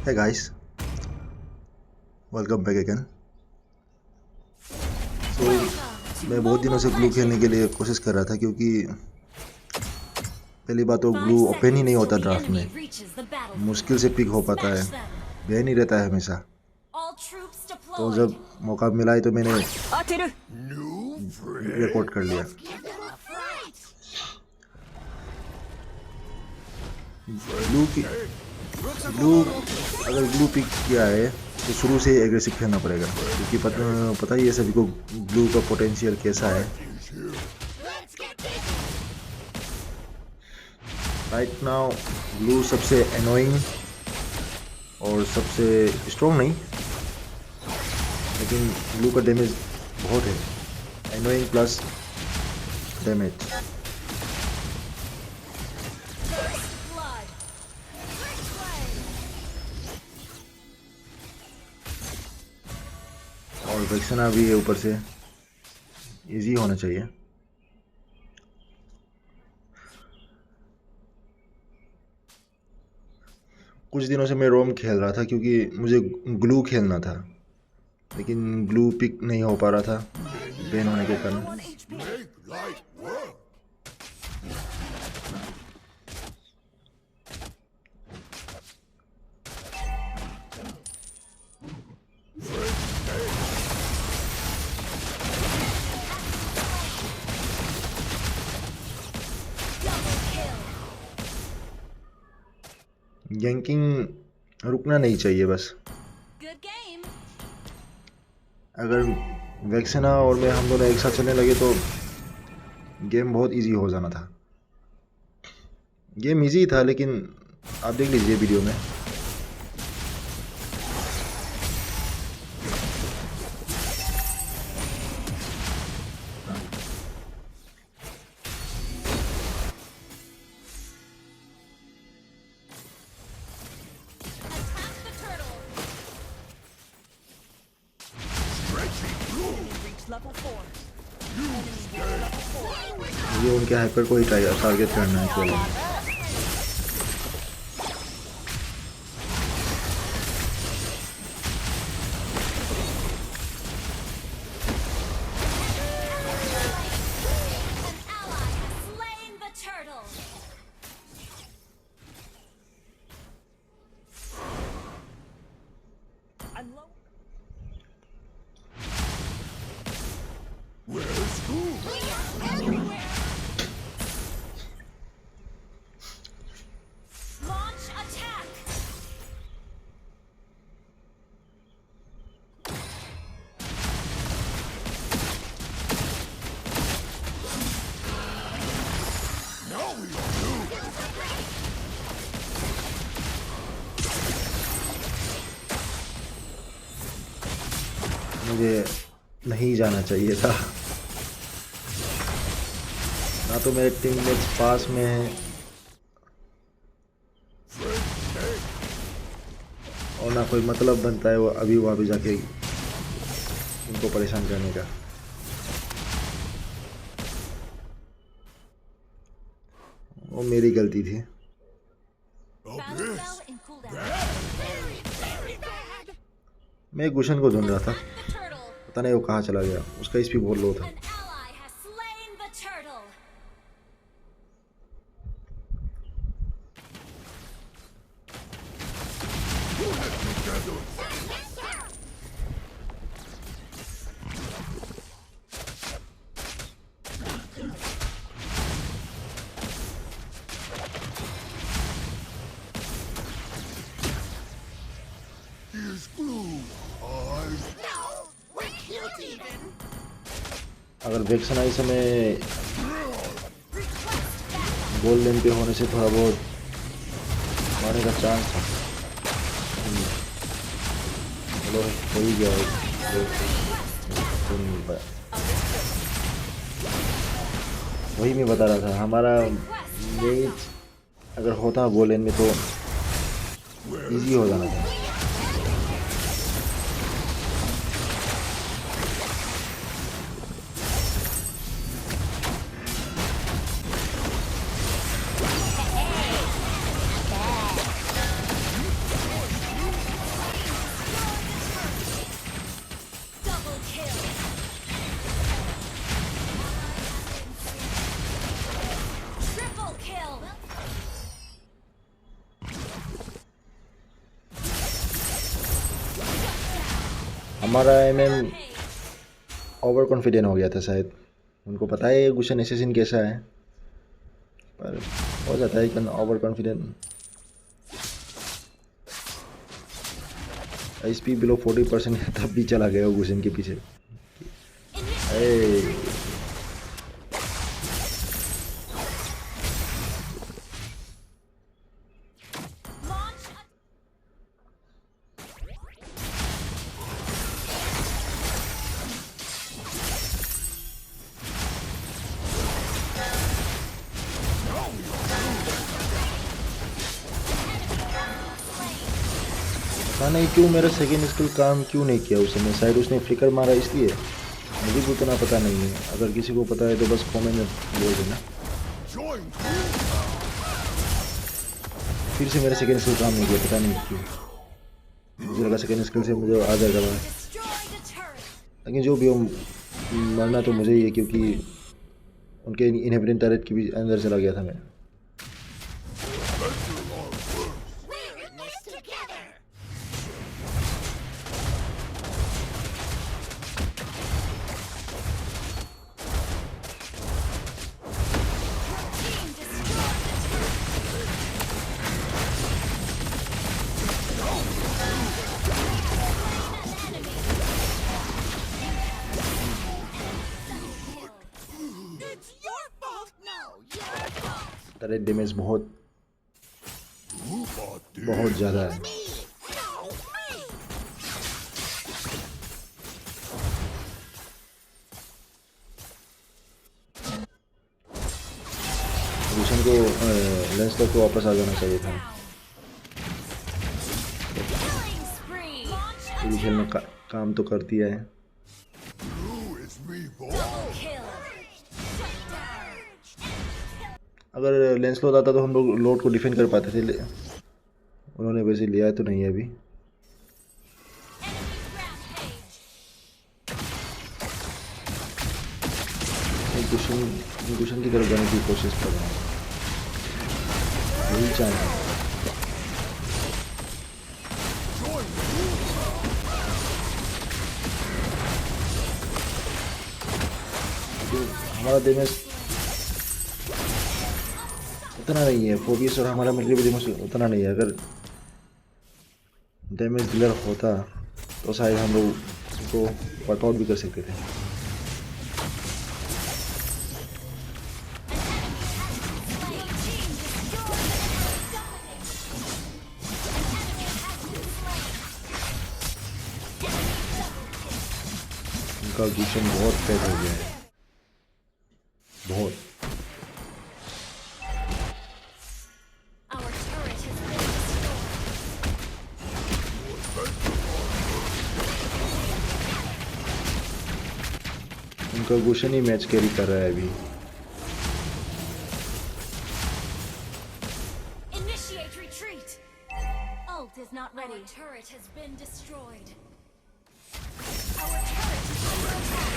Hey guys, welcome back again. So मैं बहुत दिनों से ग्लू खेलने के लिए कोशिश कर रहा था क्योंकि पहली बात तो ग्लू ओपन ही नहीं होता ड्राफ्ट में, मुश्किल से पिक हो पाता है, बैन ही रहता है हमेशा। तो जब मौका मिला है तो मैंने रिकॉर्ड कर लिया। ग्लू की ग्लू अगर ग्लू पिक किया है तो शुरू से ही एग्रेसिव खेलना पड़ेगा क्योंकि पता ही है सभी को ग्लू का पोटेंशियल कैसा है। राइट नाउ ग्लू सबसे एनोइंग और सबसे स्ट्रॉन्ग नहीं, लेकिन ग्लू का डैमेज बहुत है, एनोइंग प्लस डैमेज। और वैक्सीना भी है ऊपर से, इजी होना चाहिए। कुछ दिनों से मैं रोम खेल रहा था क्योंकि मुझे ग्लू खेलना था, लेकिन ग्लू पिक नहीं हो पा रहा था बैन होने के कारण। गैंकिंग रुकना नहीं चाहिए बस। अगर वैक्सीना और मैं हम दोनों एक साथ चलने लगे तो गेम बहुत इजी हो जाना था। गेम इजी था, लेकिन आप देख लीजिए वीडियो में। ये उनके हाइपर को ही टारगेट करना है केवल। मुझे नहीं जाना चाहिए था, ना तो मेरे टीममेट्स पास में हैं और ना कोई मतलब बनता है वो अभी वहाँ भी जाके उनको परेशान करने का। वो मेरी गलती थी। मैं गुशन को ढूंढ रहा था, पता नहीं वो कहाँ चला गया, उसका स्पीड बहुत लो था। अगर वैक्सीना इस समय गोल लेन पे होने से थोड़ा बहुत मारने का चांस था। चलो हो ही गया, तो नहीं मिल पाया। वही मैं बता रहा था, हमारा मैच अगर होता गोल लेन में तो इजी हो जाना था। हमारा एमएम ओवर कॉन्फिडेंट हो गया था शायद। उनको पता है गुशन एसेसिन कैसा है, पर हो जाता है कि ओवर कॉन्फिडेंट। एचपी बिलो 40% है तब भी चला गया गुशन के पीछे। पता नहीं क्यों मेरा सेकेंड स्किल काम क्यों नहीं किया उस समय। शायद उसने फ्लिकर मारा इसलिए, मुझे भी उतना पता नहीं है। अगर किसी को पता है तो बस कमेंट में बोल देना। फिर से मेरा सेकेंड स्किल काम नहीं किया, पता नहीं क्यों। मुझे लगा सेकेंड स्किल से मुझे आ जाएगा, लेकिन जो भी हो मरना तो मुझे ही है, क्योंकि उनके इनहिबिटेड टर्रेट के भी अंदर चला गया था मैं। टर्रेट डैमेज बहुत ज़्यादा है। गुशन को लेंस तक को वापस आ जाना चाहिए था। पूरी खेल में काम तो कर दिया है। अगर लेंस लोड आता तो हम लोग लोड को डिफेंड कर पाते थे, उन्होंने वैसे लिया तो नहीं है अभी। गुशन की तरफ जाने की कोशिश कर रहा हूँ, यही चाहना है। हमारा डैमेज उतना नहीं है, फोबियस और हमारा मिलिट्री डैमेज उतना नहीं है। अगर डैमेज डीलर होता तो शायद हम लोग उसको वाइप आउट भी कर सकते थे। उनका गुशन बहुत फेट हो गया है, बहुत। उनका गुशन ही मैच कैरी कर रहा है अभी। Is not ready. Our turret has been destroyed. Our turret is under attack.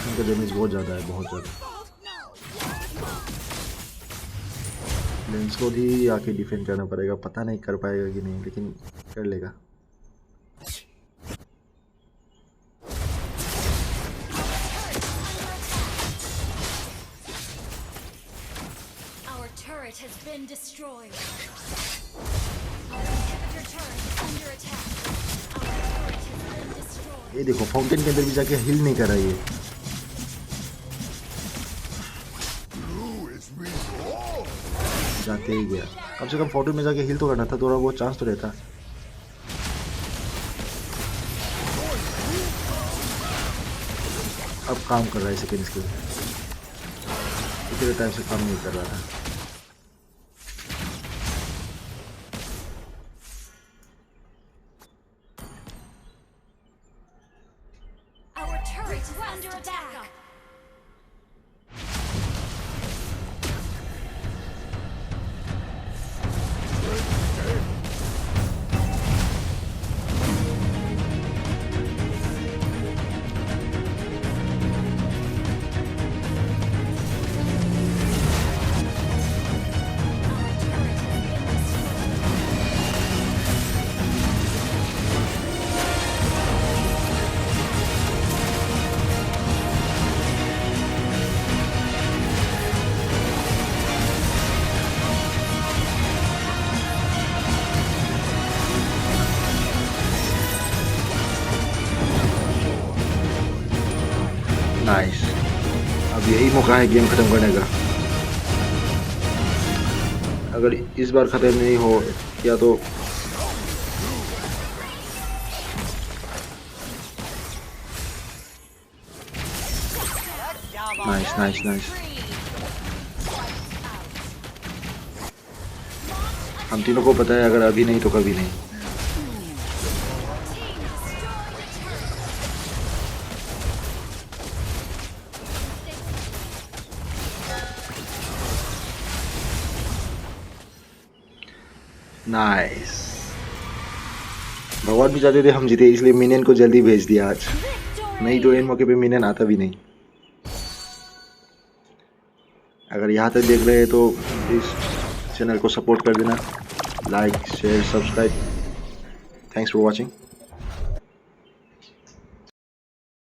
उनका डैमेज बहुत ज़्यादा है, बहुत ज़्यादा। लेंस को भी आके डिफेंड करना पड़ेगा, पता नहीं कर पाएगा कि नहीं, लेकिन कर लेगा। Has been destroyed. Our inhibitor turret is under attack. Our turret has been destroyed. ये देखो फाउंटेन के अंदर भी जाके हिल नहीं कर रहा ये। जाते ही गया। कम से कम फाउंटेन में जाके हिल तो करना था, थोड़ा बहुत चांस तो रहता। अब काम कर रहा है सेकेंड स्किल, इतने टाइम से काम नहीं कर रहा था। नाइस। अब यही मौका है गेम ख़त्म करने का। अगर इस बार ख़त्म नहीं हो या तो नाइस नाइस नाइस। हम तीनों को पता है अगर अभी नहीं तो कभी नहीं। नाइस। भगवान भी चाहते थे हम जीते, इसलिए मिनियन को जल्दी भेज दिया आज, नहीं तो इन मौके पे मिनियन आता भी नहीं। अगर यहाँ तक देख रहे हैं तो इस चैनल को सपोर्ट कर देना, like share subscribe. Thanks for watching.